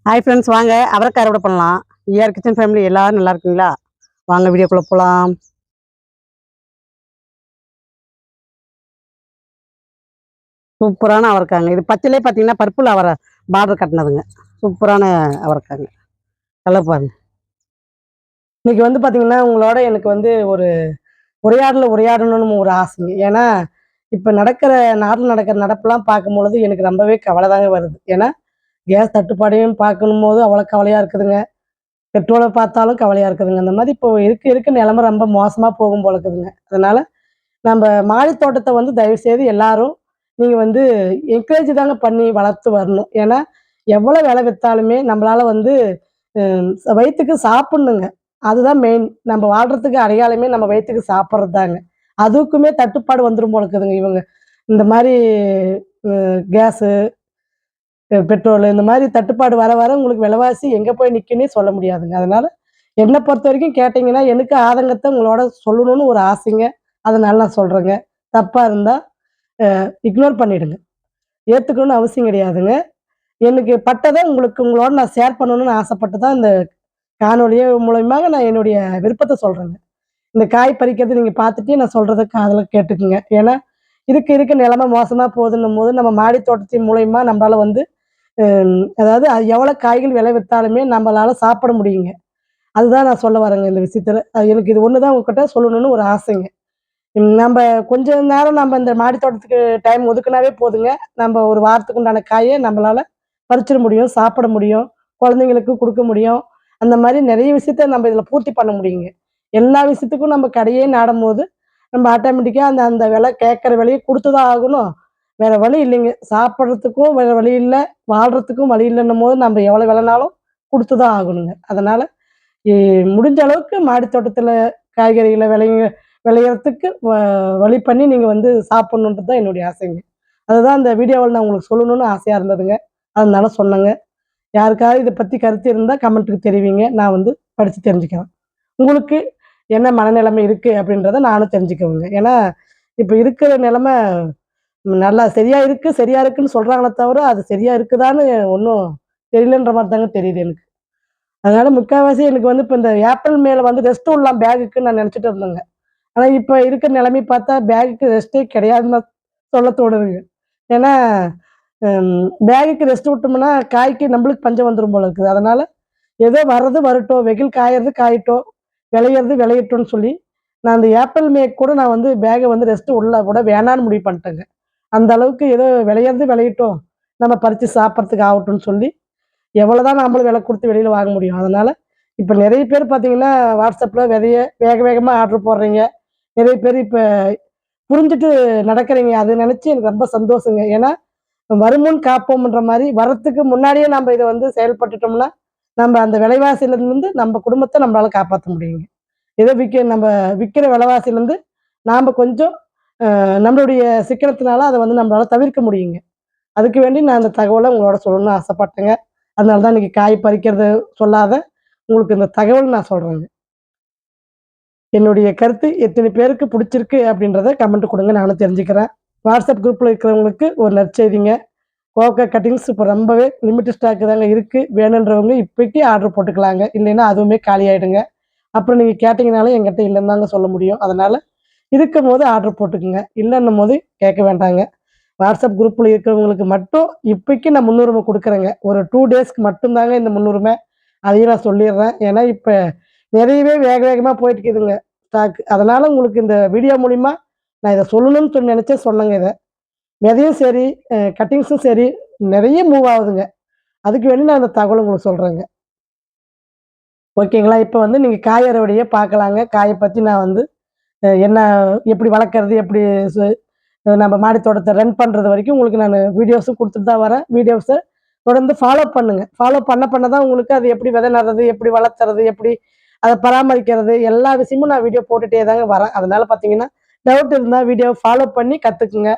Hi friends, வாங்க அவரைக்காய் அறுவடை பண்ணலாம். ஏஆர் கிச்சன் ஃபேமிலி எல்லாரும் நல்லா இருக்குங்களா? வாங்க வீடியோக்குள்ளே போகலாம். சூப்பரான அவரைக்காங்க. இது பச்சையிலே பார்த்தீங்கன்னா பர்பிள் அவரை பார்டர் கட்டினதுங்க. சூப்பரான அவரைக்காங்க. கலர் பாருங்க. இன்னைக்கு வந்து பார்த்தீங்கன்னா உங்களோட எனக்கு வந்து ஒரு உரையாடணும்னு ஒரு ஆசைங்க. ஏன்னா இப்போ நாட்டில் நடக்கிற நடப்பெல்லாம் பார்க்கும்பொழுது எனக்கு ரொம்பவே கவலை தாங்க வருது. ஏன்னா கேஸ் தட்டுப்பாடையும் பார்க்கணும் போது அவ்வளோ கவலையாக இருக்குதுங்க. பெட்ரோலை பார்த்தாலும் கவலையாக இருக்குதுங்க. அந்த மாதிரி இப்போ இருக்க நிலைமை ரொம்ப மோசமாக போகும் போல இருக்குதுங்க. அதனால நம்ம மாடி தோட்டத்தை வந்து தயவுசெய்து எல்லாரும் நீங்கள் வந்து என்கரேஜ் தாங்க பண்ணி வளர்த்து வரணும். ஏன்னா எவ்வளோ விலை விற்றாலுமே நம்மளால வந்து வயிற்றுக்கு சாப்பிட்ணுங்க. அதுதான் மெயின். நம்ம வாழ்கிறதுக்கு அடையாளமே நம்ம வயிற்றுக்கு சாப்பிட்றது தாங்க. அதுக்குமே தட்டுப்பாடு வந்துடும் போல இருக்குதுங்க. இவங்க இந்த மாதிரி கேஸு, பெட்ரோல் இந்த மாதிரி தட்டுப்பாடு வர வர உங்களுக்கு விலைவாசி எங்கே போய் நிற்குன்னே சொல்ல முடியாதுங்க. அதனால என்னை பொறுத்த வரைக்கும் கேட்டிங்கன்னா எனக்கு ஆதங்கத்தை உங்களோட சொல்லணும்னு ஒரு ஆசைங்க. அதனால நான் சொல்கிறேங்க. தப்பாக இருந்தால் இக்னோர் பண்ணிவிடுங்க. ஏற்றுக்கணும்னு அவசியம் கிடையாதுங்க. எனக்கு பட்டதை உங்களோட நான் ஷேர் பண்ணணும்னு ஆசைப்பட்டு தான் இந்த காணொலியே மூலயமாக நான் என்னுடைய விருப்பத்தை சொல்கிறேங்க. இந்த காய் பறிக்கிறது நீங்கள் பார்த்துட்டு நான் சொல்கிறத காதில் கேட்டுக்குங்க. ஏன்னா இருக்க நிலைமை மோசமாக போகுதுன்னும் போது நம்ம மாடி தோட்டத்தின் மூலயமா நம்மளால் வந்து அதாவது அது எவ்வளோ காய்கள் விலை விற்றாலுமே நம்மளால சாப்பிட முடியுங்க. அதுதான் நான் சொல்ல வரேங்க இந்த விஷயத்துல. எனக்கு இது ஒண்ணு தான் உங்ககிட்ட சொல்லணும்னு ஒரு ஆசைங்க. நம்ப கொஞ்ச நேரம் நம்ம இந்த மாடி தோட்டத்துக்கு டைம் ஒதுக்குனாவே போதுங்க. நம்ம ஒரு வாரத்துக்கு உண்டான காய நம்மளால பறிச்சிட முடியும், சாப்பிட முடியும், குழந்தைங்களுக்கு குடுக்க முடியும். அந்த மாரி நெறைய விஷயத்த நம்ம இதுல பூர்த்தி பண்ண முடியுங்க. எல்லா விஷயத்துக்கும் நம்ம கடையே நாடும்போது, நம்ம ஆட்டோமேட்டிக்கா அந்த அந்த விலை கேட்கற விலைய குடுத்து தான் ஆகணும். வேற வழி இல்லைங்க. சாப்பிடுறதுக்கும் வேற வழி இல்ல, வாழ்றதுக்கும் வழி இல்லன்னும்போது நம்ம எவ்வளோ விலைனாலும் குடுத்து தான் ஆகணுங்க. அதனால எ முடிஞ்ச அளவுக்கு மாடி தோட்டத்துல காய்கறிகள விளையறதுக்கு வழி பண்ணி நீங்க வந்து சாப்பிடணுன்றது தான் என்னுடைய ஆசைங்க. அதுதான் இந்த வீடியோவுல நான் உங்களுக்கு சொல்லணும்னு ஆசையா இருந்ததுங்க. அதனால சொன்னேங்க. யாருக்காவது இத பத்தி கருத்து இருந்தா கமெண்ட்‌க்கு தெரிவிங்க. நான் வந்து படிச்சு தெரிஞ்சுக்கிறேன். உங்களுக்கு என்ன மனநிலைமை இருக்கு அப்படின்றத நானும் தெரிஞ்சுக்குவேங்க. ஏன்னா, இப்ப இருக்கிற நிலைமை நல்லா சரியா இருக்குன்னு சொல்றாங்களே தவிர, அது சரியா இருக்குதான்னு ஒண்ணும் தெரியலன்ற மாரி தாங்க தெரியுது எனக்கு. அதனால முக்காவாசி எனக்கு வந்து இப்ப இந்த ஏப்ரல், மேல வந்து ரெஸ்ட் விடலாம் பேகுக்குன்னு நான் நெனச்சுட்டு இருந்தேங்க. ஆனா, இப்ப இருக்கிற நிலைமை பார்த்தா பேகுக்கு ரெஸ்ட்டே கிடையாதுன்னு தான் சொல்ல தோணுதுங்க. ஏன்னா, பேகுக்கு ரெஸ்ட் விட்டோம்னா, காய்க்கு நம்மளுக்கு பஞ்சம் வந்துரும் போல இருக்குது. அதனால ஏதோ வர்றது வரட்டும், வெயில் காயறது காயட்டும், விளையறது விளையட்டும்னு சொல்லி, நான் அந்த ஏப்ரல், மே கூட நான் வந்து பேக்க வந்து ரெஸ்ட் விடல கூட வேணான்னு முடிவு பண்ணிட்டேங்க. அந்த அளவுக்கு ஏதோ விளையறது விளையட்டும், நம்ம பறிச்சு சாப்பிடறதுக்கு ஆகட்டும்னு சொல்லி, எவ்வளோதான் நாமளும் விலை குடுத்து வெளியில வாங்க முடியும். அதனால இப்ப நெறைய பேர் பார்த்தீங்கன்னா, WhatsAppல விதைய வேக வேகமா ஆர்டர் போடுறீங்க. நெறைய பேர் இப்ப புரிஞ்சுட்டு நடக்கிறீங்க. அது நெனச்சு எனக்கு ரொம்ப சந்தோஷங்க. ஏன்னா, வருமுன் காப்போம்ன்ற மாரி வரத்துக்கு முன்னாடியே நம்ப இத வந்து செயல்பட்டுட்டோம்னா, நம்ப அந்த விலைவாசியிலருந்து நம்ப குடும்பத்த நம்மளால காப்பாத்த முடியுங்க. ஏதோ நம்ப விக்கிற விலைவாசியிலருந்து நாம கொஞ்சம் நம்மளுடைய சிக்கனத்தினால அத வந்து நம்மளால தவிர்க்க முடியுங்க. அதுக்கு வேண்டி நான் இந்த தகவல உங்களோட சொல்லணும்னு ஆசைப்பட்டேங்க. அதனால தான் இன்னைக்கு காய் பறிக்கிறது சொல்லாத, உங்களுக்கு இந்த தகவல் நான் சொல்றேங்க. என்னுடைய கருத்து எத்தனை பேருக்கு புடிச்சிருக்கு அப்படின்றத கமெண்ட் குடுங்க. நானும் தெரிஞ்சுக்கிறேன். WhatsApp குரூப்ல இருக்கிறவங்களுக்கு ஒரு நற்செய்திங்க. கோவக்கா கட்டிங்ஸ் இப்ப ரொம்பவே லிமிட்டட் ஸ்டாக் தாங்க இருக்கு. வேணுன்றவங்க இப்போதைக்கு ஆர்டர் போட்டுக்கலாங்க. இல்லைன்னா அதுவுமே காலியாயிடுங்க. அப்புறம் நீங்க கேட்டீங்கனாலும் என்கிட்ட இல்லன்னு தாங்க சொல்ல முடியும். அதனால இருக்கும்போது ஆர்டர் போட்டுக்கங்க. இல்லன்னும்போது கேட்க வேண்டாங்க. WhatsApp குரூப்ல இருக்கிறவங்களுக்கு மட்டும் இப்போதைக்கு நான் முன்னுரிமை குடுக்குறேங்க. ஒரு 2 டேஸ்க்கு மட்டும் தாங்க இந்த முன்னுரிமை. அதையும் நான் சொல்லிர்றேன். ஏன்னா இப்ப நிறையவே வேக வேகமா போயிட்டு இருக்குதுங்க ஸ்டாக். அதனால உங்களுக்கு இந்த வீடியோ மூலியமா நான் இத சொல்லணும்னு நெனச்சேன் சொன்னேங்க இத. விதையும் சரி, கட்டிங்ஸும் சரி நெறைய மூவ் ஆகுதுங்க. அதுக்கு வேண்டி நான் அந்த தகவல உங்களுக்கு சொல்றேங்க. ஓகேங்களா? இப்ப வந்து நீங்க காய் அறுவடைய பார்க்கலாங்க. காய பத்தி நான் வந்து என்ன எப்படி வளர்க்கறது? எப்படி சு நம்ம மாடி தோட்டத்த ரன் பண்றது வரைக்கும் உங்களுக்கு நானு வீடியோஸும் குடுத்துட்டு தான் வரேன். வீடியோஸ தொடர்ந்து ஃபாலோ பண்ணுங்க. ஃபாலோ பண்ண தான் உங்களுக்கு அது எப்படி விதை நடுறது? எப்படி வளர்த்துறது? எப்படி அத பராமரிக்கிறது? எல்லா விஷயமும் நான் வீடியோ போட்டுட்டே தாங்க வரேன். அதனால பார்த்தீங்கன்னா, டவுட் இருந்தா வீடியோவ ஃபாலோ பண்ணி கத்துக்குங்க.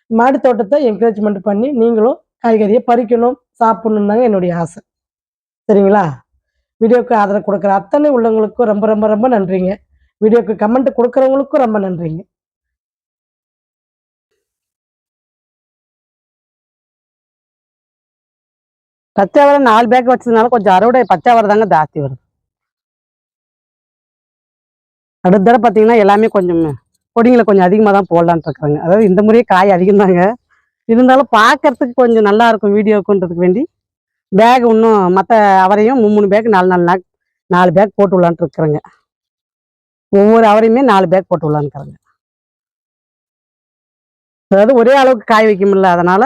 மாடி தோட்டத்த என்கரேஜ்மென்ட் பண்ணி நீங்களும் காய்கறிய பறிக்கணும், சாப்பிடணும் தாங்க என்னுடைய ஆசை. சரிங்களா? வீடியோவுக்கு ஆதரவு குடுக்குற அத்தனை உள்ளவங்களுக்கும் ரொம்ப ரொம்ப ரொம்ப நன்றிங்க. வீடியோக்கு கமெண்ட் குடுக்குறவங்களுக்கும் ரொம்ப நன்றிங்க. பச்சை அவரை 4 பேக் வச்சதுனால கொஞ்சம் அறுவடை பச்சை அவரை தாங்க ஜாஸ்தி வருது. அடுத்த தடவை பார்த்தீங்கன்னா எல்லாமே கொஞ்சம் கொடிங்களை கொஞ்சம் அதிகமாக தான் போடலான்ட்டு இருக்கிறாங்க. அதாவது இந்த முறையே காய் அதிகம் தாங்க, இருந்தாலும் பார்க்கறதுக்கு கொஞ்சம் நல்லா இருக்கும் வீடியோக்குன்றதுக்கு வேண்டி பேக் இன்னும் மற்ற அவரையும் 3 பேக் 4 பேக் போட்டு விடலான்ட்டு இருக்கிறேங்க. ஒவ்வொரு அவரையுமே 4 பேக் போட்டு விடலான்னுக்கிறேங்க. அதாவது ஒரே அளவுக்கு காய் வைக்க முடியல, அதனால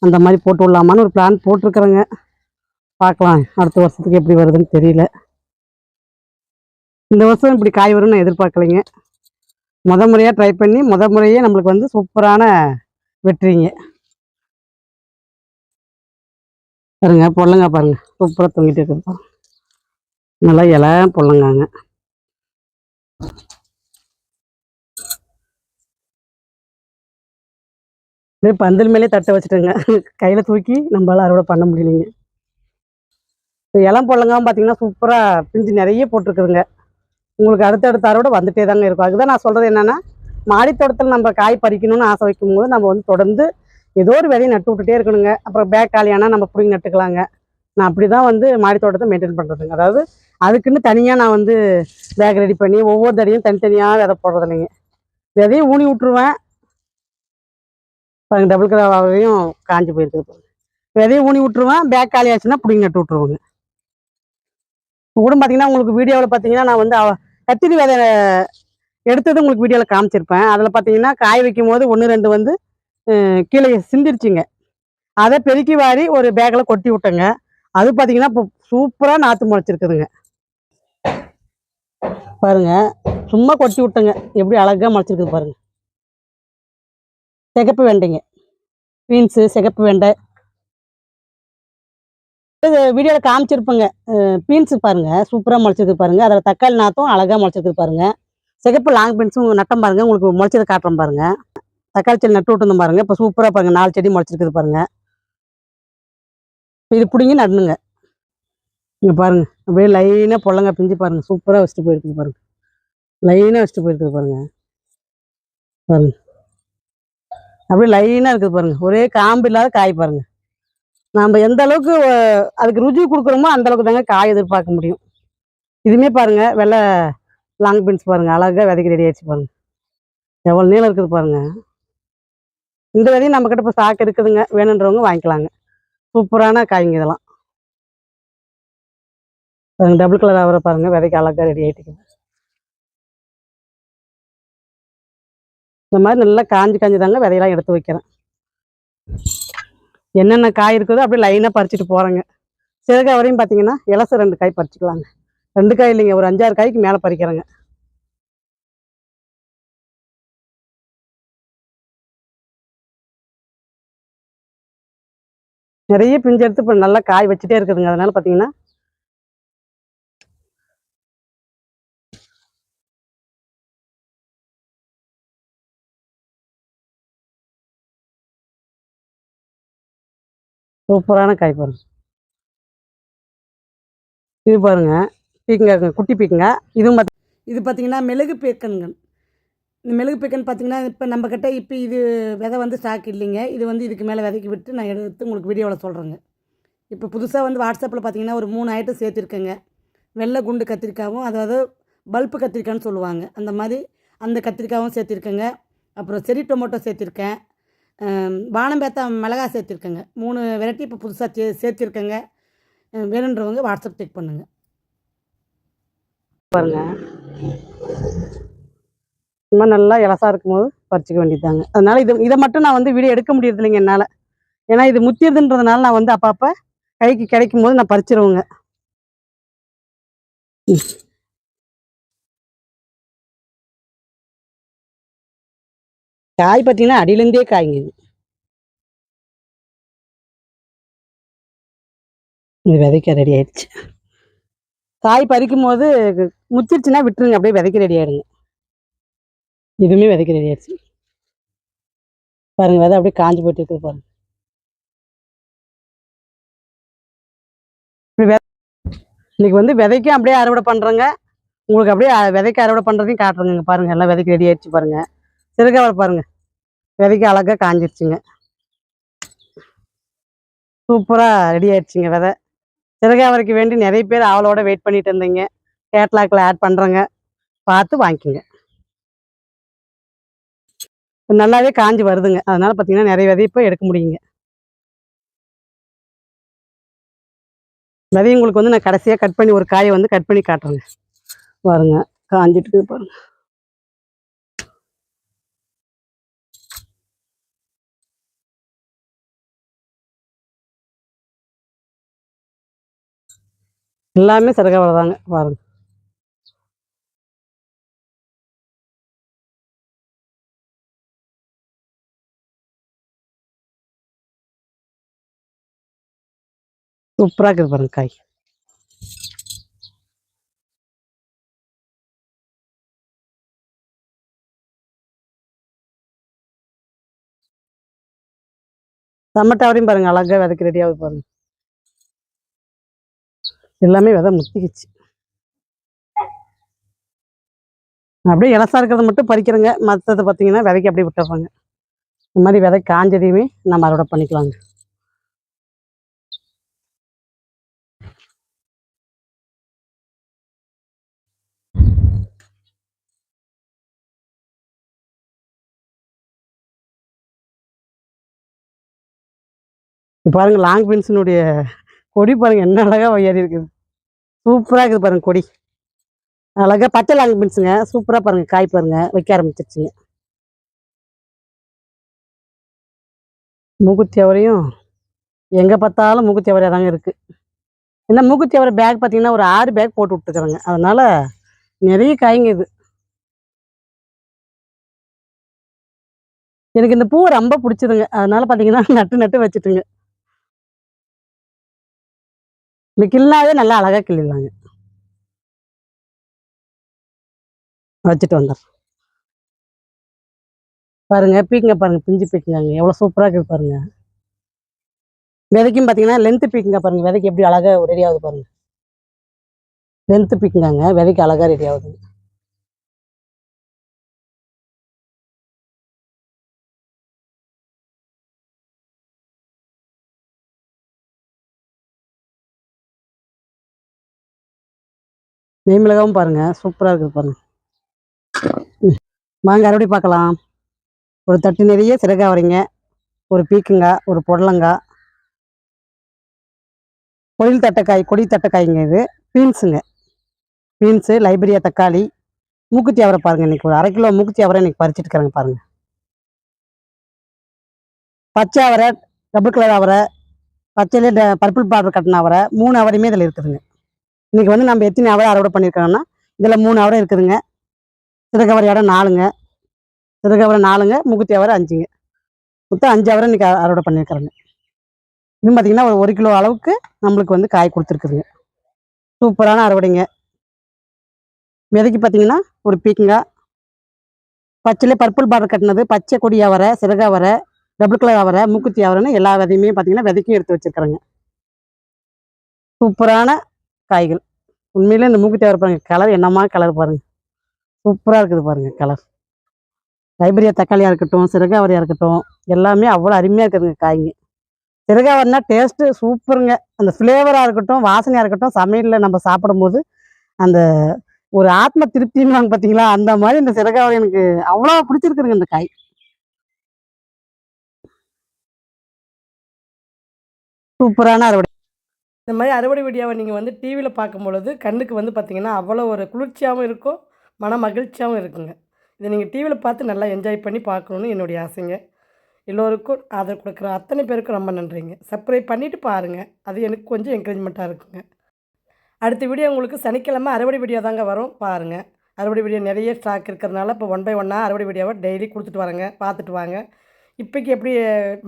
அந்த மாதிரி போட்டு விடலாமான்னு ஒரு பிளான் போட்டிருக்கிறேங்க. பார்க்கலாம் அடுத்த வருஷத்துக்கு எப்படி வருதுன்னு தெரியல. இந்த வருஷம் இப்படி காய் வரும்னு நான் எதிர்பார்க்கலைங்க. முறையாக ட்ரை பண்ணி முறையே நம்மளுக்கு வந்து சூப்பரான வெற்றிங்க. பாருங்க பொல்லங்க பாருங்க சூப்பராக தொங்கிட்டு இருக்குது. நல்லா இலை பொல்லங்காங்க. அப்படியே பந்தல் மேலே தட்டை வச்சுட்டேங்க, கையில் தூக்கி நம்மளால அறுவடை பண்ண முடியலைங்க. இளம் பொல்லங்காவும் பார்த்தீங்கன்னா சூப்பராக பிஞ்சு நிறைய போட்டிருக்குதுங்க. உங்களுக்கு அடுத்தடுத்த அறுவடை வந்துட்டே தாங்க இருக்கும். அதுதான் நான் சொல்கிறது என்னென்னா, மாடி தோட்டத்தில் நம்ம காய் பறிக்கணும்னு ஆசை வைக்கும்போது நம்ம வந்து தொடர்ந்து ஏதோ ஒரு விதையை நட்டு விட்டுட்டே இருக்கணுங்க. அப்புறம் பேக் காலியானால் நம்ம பிடிங்கி நட்டுக்கலாங்க. நான் அப்படி தான் வந்து மாடி தோட்டத்தை மெயின்டைன் பண்ணுறதுங்க. அதாவது அதுக்குன்னு தனியாக நான் வந்து பேக் ரெடி பண்ணி ஒவ்வொரு தடையும் தனித்தனியாக விதை போடுறது இல்லைங்க. விதையும் ஊனி விட்ருவேன். பாருங்க டபுள் கலரையும் காஞ்சி போயிருக்குது. விதையும் ஊனி விட்ருவேன், பேக் காலி ஆச்சுன்னா பிடிங்கி நட்டு விட்ருவோங்க. கூட பார்த்தீங்கன்னா உங்களுக்கு வீடியோவில் பார்த்தீங்கன்னா நான் வந்து கத்திரி விதை எடுத்தது உங்களுக்கு வீடியோவில் காமிச்சிருப்பேன். அதில் பார்த்தீங்கன்னா காய வைக்கும் போது 1 2 வந்து கீழே சிந்திருச்சுங்க. அதை பெருக்கி வாரி ஒரு பேக்கில் கொட்டி விட்டேங்க. அது பார்த்தீங்கன்னா இப்போ சூப்பராக நாற்று முளைச்சிருக்குதுங்க. பாருங்க சும்மா கொட்டி விட்டேங்க, எப்படி அழகாக முளைச்சிருக்குது பாருங்க. சிகப்பு வெண்டைங்க, பீன்ஸு சிகப்பு வெண்டை வீடியோவில் காமிச்சிருப்பேங்க. பீன்ஸு பாருங்கள் சூப்பராக முளைச்சிருக்கு பாருங்கள். அதில் தக்காளி நாற்றும் அழகாக முளைச்சிருக்கு பாருங்கள். சிகப்பு லாங் பீன்ஸும் நட்டம் பாருங்கள், உங்களுக்கு முளைச்சதை காட்டுறோம் பாருங்கள். தக்காளி செடி நட்டு விட்டுருந்தோம் பாருங்கள், இப்போ சூப்பராக பாருங்கள் 4 செடி முளைச்சிருக்குது பாருங்கள். இது பிடிங்கி நடணுங்க. இங்கே பாருங்கள் அப்படியே லைனாக பொல்லங்க பிஞ்சு பாருங்கள், சூப்பராக வச்சுட்டு போயிருக்குது பாருங்கள். லைனாக வச்சுட்டு போயிருக்குது பாருங்கள். பாருங்கள் அப்படியே லைனாக இருக்குது பாருங்கள், ஒரே காம்பு இல்லாத காய் பாருங்கள். நம்ம எந்த அளவுக்கு அதுக்கு ருசி கொடுக்குறோமோ அந்த அளவுக்கு தாங்க காய் எதிர்பார்க்க முடியும். இதுவுமே பாருங்கள் வெள்ளை லாங் பீன்ஸ் பாருங்கள், அழகாக விதைக்கு ரெடி ஆயிடுச்சு பாருங்கள். எவ்வளோ நீளம் இருக்குது பாருங்கள். இந்த விதையும் நம்மக்கிட்ட இப்போ ஸ்டாக் இருக்குதுங்க, வேணுன்றவங்க வாங்கிக்கலாங்க. சூப்பரான காய்ங்க இதெல்லாம். பாருங்க டபுள் கலர் அவரை பாருங்கள், விதைக்கு அழகாக ரெடி ஆகிட்டுக்குது. இந்த மாதிரி நல்லா காஞ்சி தாங்க விதையெல்லாம் எடுத்து வைக்கிறேன். என்னென்ன காய் இருக்குதோ அப்படியே லைனாக பறிச்சுட்டு போகிறேங்க. சிறகாய் வரையும் பார்த்தீங்கன்னா இலசை 2 காய் பறிச்சுக்கலாங்க. 2 காய் இல்லைங்க, ஒரு 5 6 காய்க்கு மேலே பறிக்கிறேங்க. நிறைய பிஞ்சு எடுத்து இப்போ நல்லா காய் வச்சுட்டே இருக்குதுங்க. அதனால பார்த்தீங்கன்னா சூப்பரான காய் பாருங்க. இது பாருங்க பீக்கங்க, குட்டி பீக்கங்க. இதுவும் இது பார்த்தீங்கன்னா மெழுகு பீக்கன்கள். இந்த மெழுகு பீக்கன் பார்த்தீங்கன்னா இப்போ நம்மக்கிட்ட இப்போ இது விதை வந்து ஸ்டாக் இல்லைங்க. இது வந்து இதுக்கு மேலே விதைக்கி விட்டு நான் எடுத்து உங்களுக்கு வீடியோவில் சொல்கிறேங்க. இப்போ புதுசாக வந்து வாட்ஸ்அப்பில் பார்த்தீங்கன்னா ஒரு 3 ஐட்டம் சேர்த்துருக்கேங்க. வெள்ளை குண்டு கத்திரிக்காயும், அதாவது பல்ப்பு கத்திரிக்காய்னு சொல்லுவாங்க, அந்த மாதிரி அந்த கத்திரிக்காயும் சேர்த்திருக்கேங்க. அப்புறம் செரி டொமேட்டோ சேர்த்திருக்கேன். வானம்பேத்தா மிளகாய் சேர்த்திருக்கேங்க. 3 வெரைட்டி இப்போ புதுசாக சேர்த்திருக்கேங்க. வேணுன்றவங்க வாட்ஸ்அப் செக் பண்ணுங்கள். பாருங்கள் இந்த மாதிரி நல்லா இலசாக இருக்கும்போது பறிச்சிக்க வேண்டியதாங்க. அதனால் இதை மட்டும் நான் வந்து வீடியோ எடுக்க முடியறது இல்லைங்க என்னால். ஏன்னா இது முத்தியதுன்றதுனால நான் வந்து அப்பப்போ கைக்கு கிடைக்கும் போது நான் பறிச்சிருவேங்க. காய் பார்த்தீங்கன்னா அடியிலேருந்தே காய்ங்க. இது விதைக்க ரெடி ஆயிடுச்சு. காய் பறிக்கும் போது முச்சிருச்சுன்னா விட்டுருங்க, அப்படியே விதைக்க ரெடி ஆயிடுங்க. இதுவுமே விதைக்க ரெடி ஆயிடுச்சு பாருங்க. விதை அப்படியே காஞ்சி போயிட்டு இருக்குது பாருங்க. இன்னைக்கு வந்து விதைக்கும் அப்படியே அறுவடை பண்ணுறேங்க. உங்களுக்கு அப்படியே விதைக்க அறுவடை பண்ணுறதையும் காட்டுறேங்க. பாருங்கள் எல்லாம் விதைக்கு ரெடி ஆயிடுச்சு பாருங்கள். சிறுகவரை பாருங்கள், விதைக்கு அழகாக காஞ்சிருச்சுங்க. சூப்பராக ரெடி ஆயிடுச்சுங்க விதை. சிறகாவரைக்கு வேண்டி நிறைய பேர் அவளோட வெயிட் பண்ணிட்டு இருந்தீங்க. கேட்லாக்ல ஆட் பண்ணுறேங்க, பார்த்து வாங்கிக்கோங்க. நல்லாவே காஞ்சி வருதுங்க, அதனால பார்த்தீங்கன்னா நிறைய விதை இப்போ எடுக்க முடியுங்க. விதையை உங்களுக்கு வந்து நான் கடைசியாக கட் பண்ணி ஒரு காயை வந்து கட் பண்ணி காட்டுறேங்க. பாருங்க, காஞ்சிட்டு பாருங்க. எல்லாமே சிறகாவரை தாங்க பாருங்க. சூப்பராக இருக்குது பாருங்க காய். டமாட்டாவரையும் பாருங்க, அழகாக விதைக்கு ரெடி ஆகுது பாருங்க. எல்லாமே விதை முத்திக்கிச்சு. அப்படியே இலசா இருக்கிறத மட்டும் பறிக்கிறேங்க, மற்றது பார்த்தீங்கன்னா விதைக்கு அப்படியே விட்டுறாங்க. இந்த மாதிரி விதை காஞ்சதையுமே நம்ம அறுவடை பண்ணிக்கலாங்க. இப்போ பாருங்க, லாங் பீன்ஸினுடைய கொடி பாருங்க, என்ன அழகா ஏறி இருக்குது. சூப்பராக இருக்குது பாருங்க கொடி. அழகா பச்சை லாங் பீன்ஸுங்க, சூப்பராக பாருங்க காய் பாருங்க வைக்க ஆரம்பிச்சிருச்சுங்க. மூக்குத்தி அவரையும் எங்கே பார்த்தாலும் மூக்குத்தி அவரையாக தாங்க இருக்குது. ஏன்னா மூக்குத்தி அவரை பேக் பார்த்தீங்கன்னா ஒரு 6 பேக் போட்டு விட்டுருக்குறேங்க, அதனால நிறைய காய்ங்க இது. எனக்கு இந்த பூ ரொம்ப பிடிச்சதுங்க, அதனால பார்த்தீங்கன்னா நட்டு நட்டு வச்சுட்டுங்க. இந்த கிள்ளாவே நல்லா அழகாக கிள்ளிடலாங்க. வச்சுட்டு வந்துடுறேன். பாருங்க பீக்கங்க பாருங்க, பிஞ்சு பீக்கங்க எவ்வளோ சூப்பராக இருக்குது பாருங்க. விதைக்கும் பார்த்தீங்கன்னா லென்த்து பீக்குங்க பாருங்க, விதைக்கு எப்படி அழகாக ரெடி ஆகுது பாருங்க. லென்த்து பீக்குங்க விதைக்கு அழகாக ரெடி ஆகுது. நெய் மிளகாவும் பாருங்க சூப்பராக இருக்குது பாருங்க. வாங்க அறுவடை பார்க்கலாம். ஒரு தட்டு நிறைய சிறகாவரைங்க, ஒரு பீக்கங்காய், ஒரு புடலங்காய், கொடி தட்டைக்காய்ங்க இது. பீன்ஸுங்க, பீன்ஸு, லைப்ரியா தக்காளி, மூக்குத்தி அவரை பாருங்க. இன்னைக்கு ஒரு 1/2 கிலோ மூக்குத்தி அவரை இன்னைக்கு பறிச்சுட்டு இருக்கிறேங்க பாருங்க. பச்சை அவரை, டபுள் கலர் அவரை, பச்சையிலே பர்பிள் பார்டர் கட்டின அவரை, 3 அவரையுமே இதில் இருக்குதுங்க. இன்னைக்கு வந்து நம்ம எத்தனை அவரை அறுவடை பண்ணியிருக்கோம்னா இதில் 3 அவரை இருக்குதுங்க. சிறகவரையோட 4ங்க, சிறகவரை 4ங்க, மூக்குத்தி அவரை 5ங்க. மொத்தம் 5 அவரை இன்னைக்கு அறுவடை பண்ணியிருக்கிறேங்க. இது பார்த்தீங்கன்னா ஒரு 1 கிலோ அளவுக்கு நம்மளுக்கு வந்து காய் கொடுத்துருக்குதுங்க. சூப்பரான அறுவடைங்க. விதைக்கு பார்த்தீங்கன்னா ஒரு பீக்கங்காய், பச்சையிலே பர்பிள் பார்டர் கட்டினது, பச்சை கொடி அவரை, சிறகு அவரை, டபுள் கலர் அவரை, மூக்குத்தி அவரைன்னு எல்லா விதையுமே பார்த்தீங்கன்னா விதைக்கும் எடுத்து வச்சுருக்கிறேங்க. சூப்பரான காய்கள். உண்மையிலே இந்த மூக்குத்தி அவரை பாருங்க, கலர் என்னமா கலர் பாருங்க, சூப்பராக இருக்குது பாருங்க கலர். லைப்ரியா தக்காளியாக இருக்கட்டும், சிறகாவரியாக இருக்கட்டும், எல்லாமே அவ்வளோ அருமையாக இருக்குதுங்க காய்ங்க. சிறகாவரினா டேஸ்ட்டு சூப்பருங்க. அந்த ஃப்ளேவராக இருக்கட்டும், வாசனையாக இருக்கட்டும், சமையலில் நம்ம சாப்பிடும்போது அந்த ஒரு ஆத்ம திருப்தின்னு பார்த்தீங்களா, அந்த மாதிரி இந்த சிறகாவரி எனக்கு அவ்வளோ பிடிச்சிருக்குதுங்க இந்த காய். சூப்பரான அறுவடை. இந்த மாதிரி அறுவடை வீடியோவை நீங்கள் வந்து டிவியில் பார்க்கும் பொழுது கண்ணுக்கு வந்து பார்த்தீங்கன்னா அவ்வளோ ஒரு குளிர்ச்சியாகவும் இருக்கும், மன மகிழ்ச்சியாகவும் இருக்குங்க. இதை நீங்கள் டிவியில் பார்த்து நல்லா என்ஜாய் பண்ணி பார்க்கணுன்னு என்னுடைய ஆசைங்க. எல்லோருக்கும் ஆதரவு கொடுக்குற அத்தனை பேருக்கும் ரொம்ப நன்றிங்க. சப்ஸ்கிரைப் பண்ணிவிட்டு பாருங்கள், அது எனக்கு கொஞ்சம் என்கரேஜ்மெண்ட்டாக இருக்குங்க. அடுத்த வீடியோ உங்களுக்கு சனிக்கிழமை அறுவடை வீடியோ தாங்க வரும், பாருங்கள். அறுவடை வீடியோ நிறைய ஸ்டாக் இருக்கிறதுனால இப்போ 1 பை 1 அறுவடை வீடியோவை டெய்லி கொடுத்துட்டு வரேங்க, பார்த்துட்டு வாங்க. இப்போக்கி எப்படி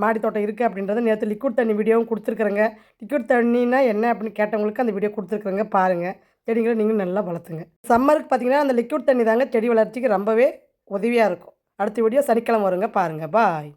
மாடி தோட்டம் இருக்குது அப்படின்றத நேற்று லிக்விட் தண்ணி வீடியோவும் கொடுத்துருக்குறேங்க. லிக்விட் தண்ணினா என்ன அப்படின்னு கேட்டவங்களுக்கு அந்த வீடியோ கொடுத்துருக்குறேங்க, பாருங்கள். செடிகளை நீங்கள் நல்லா வளர்த்துங்க. சம்மருக்கு பார்த்தீங்கன்னா அந்த லிக்விட் தண்ணி தாங்க செடி வளர்ச்சிக்கு ரொம்பவே உதவியாக இருக்கும். அடுத்த வீடியோ சனிக்கிழமை வருங்க, பாருங்கள். பாய்.